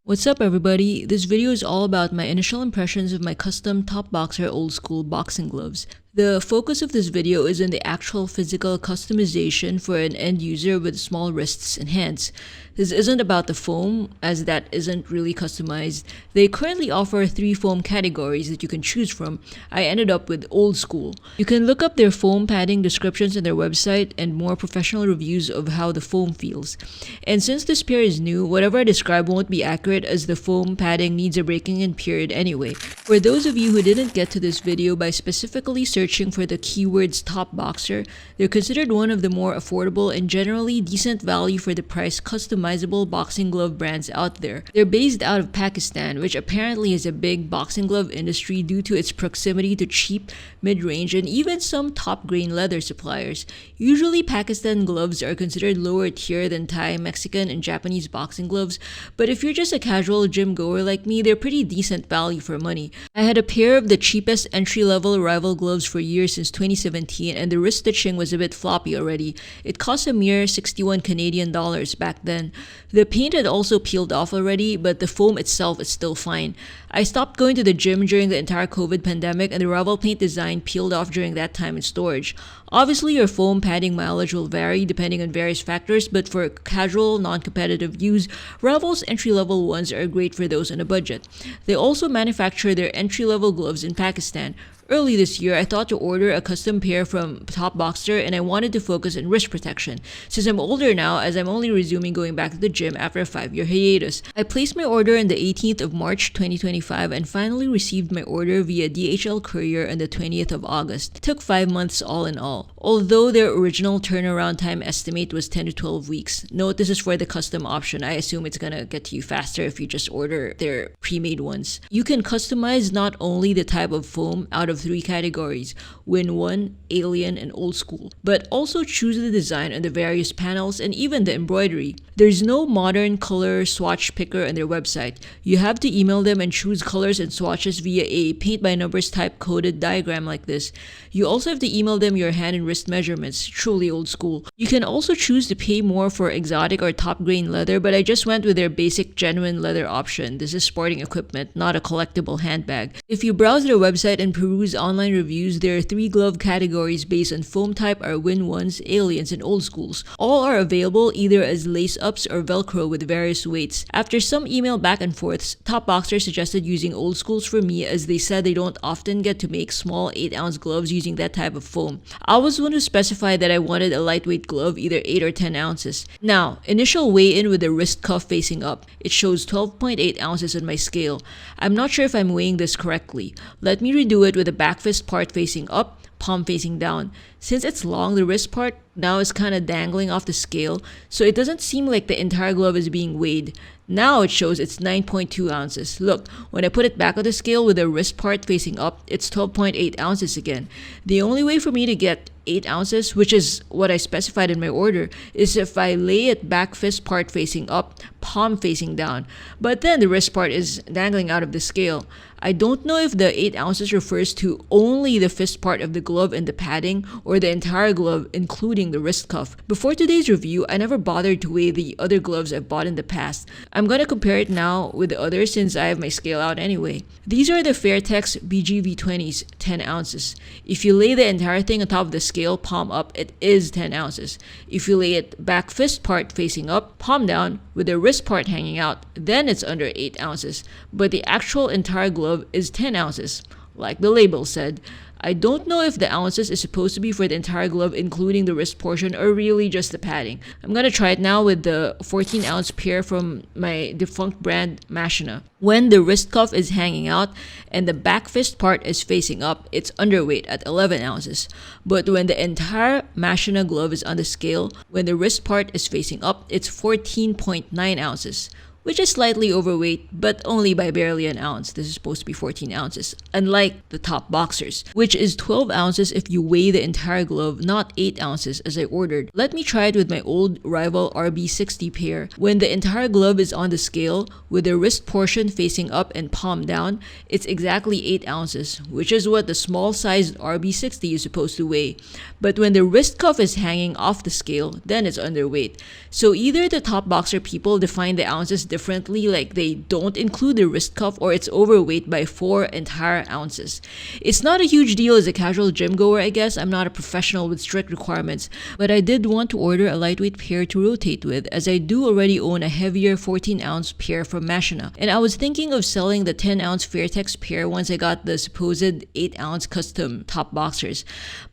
What's up everybody? This video is all about my initial impressions of my custom Top Boxer old school boxing gloves. The focus of this video is on the actual physical customization for an end user with small wrists and hands. This isn't about the foam, as that isn't really customized. They currently offer 3 foam categories that you can choose from. I ended up with old school. You can look up their foam padding descriptions on their website and more professional reviews of how the foam feels. And since this pair is new, whatever I describe won't be accurate as the foam padding needs a breaking in period anyway. For those of you who didn't get to this video by specifically searching for the keywords Top Boxer, they're considered one of the more affordable and generally decent value for the price customizable boxing glove brands out there. They're based out of Pakistan, which apparently is a big boxing glove industry due to its proximity to cheap, mid-range, and even some top-grain leather suppliers. Usually Pakistan gloves are considered lower tier than Thai, Mexican, and Japanese boxing gloves, but if you're just a casual gym goer like me, they're pretty decent value for money. I had a pair of the cheapest entry-level rival gloves for years since 2017, and the wrist stitching was a bit floppy already. It cost a mere 61 Canadian dollars back then. The paint had also peeled off already, but the foam itself is still fine. I stopped going to the gym during the entire COVID pandemic, and the rival paint design peeled off during that time in storage. Obviously, your foam padding mileage will vary depending on various factors, but for casual, non-competitive use, Rival's entry-level ones are great for those on a budget. They also manufacture their entry-level gloves in Pakistan. Early this year, I thought to order a custom pair from Top Boxer, and I wanted to focus on wrist protection, since I'm older now as I'm only resuming going back to the gym after a 5-year hiatus. I placed my order on the 18th of March 2025 and finally received my order via DHL courier on the 20th of August. It took 5 months all in all, although their original turnaround time estimate was 10 to 12 weeks. Note this is for the custom option. I assume it's gonna get to you faster if you just order their pre-made ones. You can customize not only the type of foam out of 3 categories, Win 1, Alien, and Old School, but also choose the design on the various panels and even the embroidery. There's no modern color swatch picker on their website. You have to email them and choose colors and swatches via a paint by numbers type coded diagram like this. You also have to email them your hand and wrist measurements, truly old school. You can also choose to pay more for exotic or top grain leather, but I just went with their basic genuine leather option. This is sporting equipment, not a collectible handbag. If you browse their website and peruse online reviews, there are 3 glove categories based on foam type are Win 1s, Aliens, and Old Schools. All are available either as lace-ups or Velcro with various weights. After some email back and forths, Top Boxer suggested using Old Schools for me, as they said they don't often get to make small 8-ounce gloves using that type of foam. I was one who specified that I wanted a lightweight glove, either 8 or 10 ounces. Now, initial weigh-in with the wrist cuff facing up. It shows 12.8 ounces on my scale. I'm not sure if I'm weighing this correctly. Let me redo it with the back fist part facing up, palm facing down. Since it's long, the wrist part now is kind of dangling off the scale, so it doesn't seem like the entire glove is being weighed. Now it shows it's 9.2 ounces. Look, when I put it back on the scale with the wrist part facing up, it's 12.8 ounces again. The only way for me to get 8 ounces, which is what I specified in my order, is if I lay it back fist part facing up, palm facing down. But then the wrist part is dangling out of the scale. I don't know if the 8 ounces refers to only the fist part of the glove and the padding, or the entire glove including the wrist cuff. Before today's review, I never bothered to weigh the other gloves I've bought in the past. I'm gonna compare it now with the others since I have my scale out anyway. These are the Fairtex BGV20s, 10 ounces. If you lay the entire thing on top of the scale, palm up, it is 10 ounces. If you lay it back fist part facing up, palm down, with the wrist part hanging out, then it's under 8 ounces. But the actual entire glove is 10 ounces, like the label said. I don't know if the ounces is supposed to be for the entire glove including the wrist portion or really just the padding. I'm gonna try it now with the 14-ounce pair from my defunct brand Machina. When the wrist cuff is hanging out and the back fist part is facing up, it's underweight at 11 ounces. But when the entire Machina glove is on the scale, when the wrist part is facing up, it's 14.9 ounces. Which is slightly overweight, but only by barely an ounce. This is supposed to be 14 ounces, unlike the Top Boxers, which is 12 ounces if you weigh the entire glove, not 8 ounces as I ordered. Let me try it with my old rival RB60 pair. When the entire glove is on the scale, with the wrist portion facing up and palm down, it's exactly 8 ounces, which is what the small-sized RB60 is supposed to weigh. But when the wrist cuff is hanging off the scale, then it's underweight. So either the Top Boxer people define the ounces differently, like they don't include the wrist cuff or it's overweight by 4 entire ounces. It's not a huge deal as a casual gym goer, I guess. I'm not a professional with strict requirements, but I did want to order a lightweight pair to rotate with, as I do already own a heavier 14-ounce pair from Machina, and I was thinking of selling the 10-ounce Fairtex pair once I got the supposed 8-ounce custom top boxers.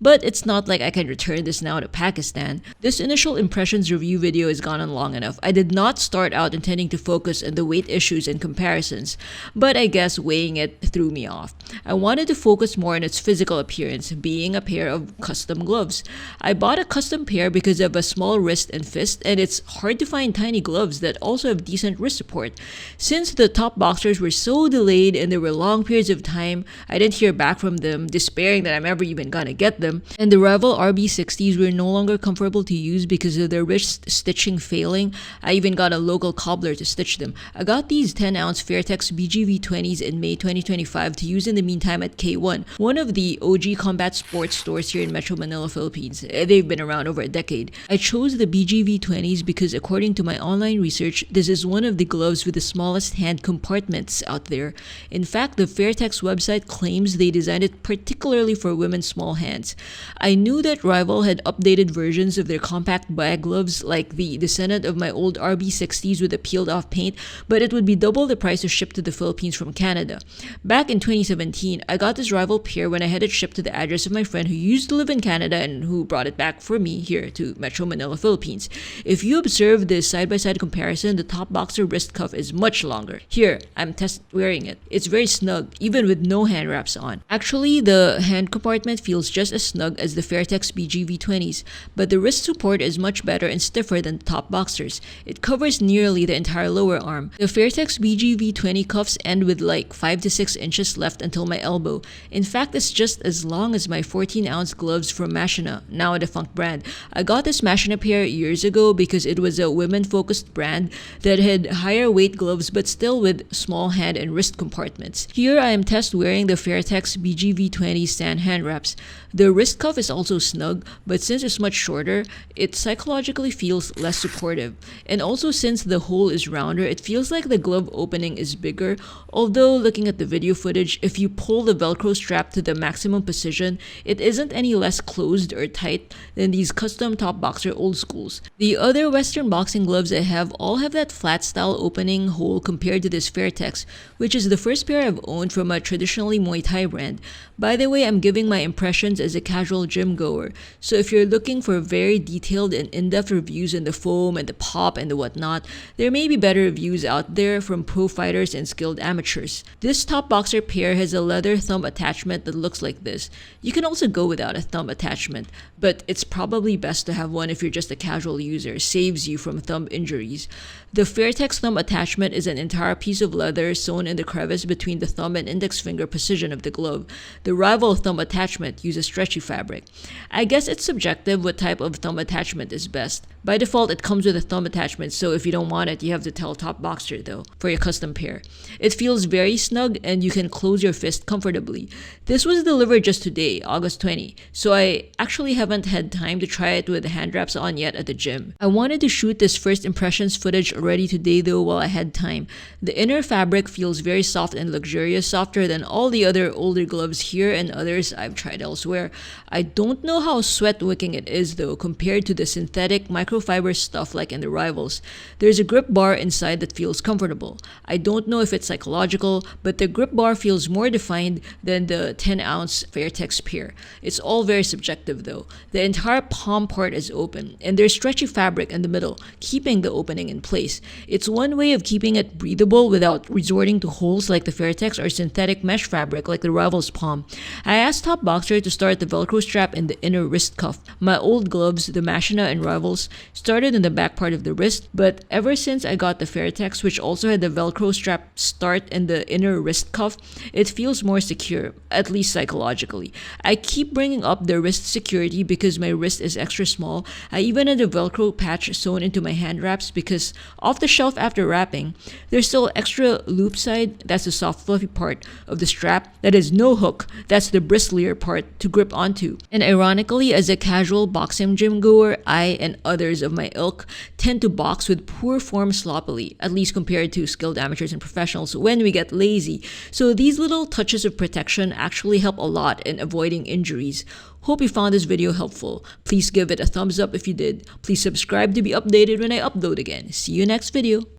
But it's not like I can return this now to Pakistan. This initial impressions review video has gone on long enough. I did not start out intending to focus on the weight issues and comparisons, but I guess weighing it threw me off. I wanted to focus more on its physical appearance, being a pair of custom gloves. I bought a custom pair because of a small wrist and fist, and it's hard to find tiny gloves that also have decent wrist support. Since the top boxers were so delayed and there were long periods of time I didn't hear back from them, despairing that I'm ever even gonna get them, and the rival RB60s were no longer comfortable to use because of their wrist stitching failing, I even got a local cobbler to stitch them. I got these 10-ounce Fairtex BGV20s in May 2025 to use in the meantime at K1, one of the OG combat sports stores here in Metro Manila, Philippines. They've been around over a decade. I chose the BGV20s because according to my online research, this is one of the gloves with the smallest hand compartments out there. In fact, the Fairtex website claims they designed it particularly for women's small hands. I knew that Rival had updated versions of their compact bag gloves like the descendant of my old RB60s with the peeled off paint, but it would be double the price to ship to the Philippines from Canada. Back in 2017, I got this Rival pair when I had it shipped to the address of my friend who used to live in Canada and who brought it back for me here to Metro Manila, Philippines. If you observe this side-by-side comparison, the top boxer wrist cuff is much longer. Here, I'm test wearing it. It's very snug, even with no hand wraps on. Actually, the hand compartment feels just as snug as the Fairtex BGV20s, but the wrist support is much better and stiffer than the top boxers. It covers nearly the entire lower arm. The Fairtex BGV20 cuffs end with like 5 to 6 inches left until my elbow. In fact, it's just as long as my 14-ounce gloves from Machina, now a defunct brand. I got this Machina pair years ago because it was a women-focused brand that had higher weight gloves but still with small hand and wrist compartments. Here I am test wearing the Fairtex BGV20 stand hand wraps. The wrist cuff is also snug, but since it's much shorter, it psychologically feels less supportive. And also since the hole is rounder, it feels like the glove opening is bigger, although looking at the video footage, if you pull the Velcro strap to the maximum position, it isn't any less closed or tight than these custom top boxer old schools. The other Western boxing gloves I have all have that flat style opening hole compared to this Fairtex, which is the first pair I've owned from a traditionally Muay Thai brand. By the way, I'm giving my impressions as a casual gym goer, so if you're looking for very detailed and in-depth reviews on the foam and the pop and the whatnot, there may be better reviews out there from pro fighters and skilled amateurs. This top boxer pair has a leather thumb attachment that looks like this. You can also go without a thumb attachment, but it's probably best to have one if you're just a casual user. Saves you from thumb injuries. The Fairtex thumb attachment is an entire piece of leather sewn in the crevice between the thumb and index finger precision of the glove. The Rival thumb attachment uses stretchy fabric. I guess it's subjective what type of thumb attachment is best. By default, it comes with a thumb attachment, so if you don't want it, you have to tell top boxer though for your custom pair. It feels very snug and you can close your fist comfortably. This was delivered just today, August 20, so I actually haven't had time to try it with hand wraps on yet at the gym. I wanted to shoot this first impressions footage already today though while I had time. The inner fabric feels very soft and luxurious, softer than all the other older gloves here and others I've tried elsewhere. I don't know how sweat wicking it is though compared to the synthetic microfiber stuff like in the Rivals. There's a grip bar inside that feels comfortable. I don't know if it's psychological, but the grip bar feels more defined than the 10-ounce Fairtex pair. It's all very subjective though. The entire palm part is open, and there's stretchy fabric in the middle, keeping the opening in place. It's one way of keeping it breathable without resorting to holes like the Fairtex or synthetic mesh fabric like the Rivals palm. I asked Top Boxer to start the Velcro strap in the inner wrist cuff. My old gloves, the Machina and Rivals, started in the back part of the wrist, but ever since I got the Fairtex, which also had the Velcro strap start in the inner wrist cuff, it feels more secure, at least psychologically. I keep bringing up the wrist security because my wrist is extra small. I even had a Velcro patch sewn into my hand wraps because off the shelf after wrapping, there's still extra loop side, that's the soft fluffy part of the strap, that is no hook, that's the bristlier part to grip onto. And ironically, as a casual boxing gym goer, I and others of my ilk tend to box with poor form slop properly, at least compared to skilled amateurs and professionals when we get lazy. So these little touches of protection actually help a lot in avoiding injuries. Hope you found this video helpful. Please give it a thumbs up if you did. Please subscribe to be updated when I upload again. See you next video.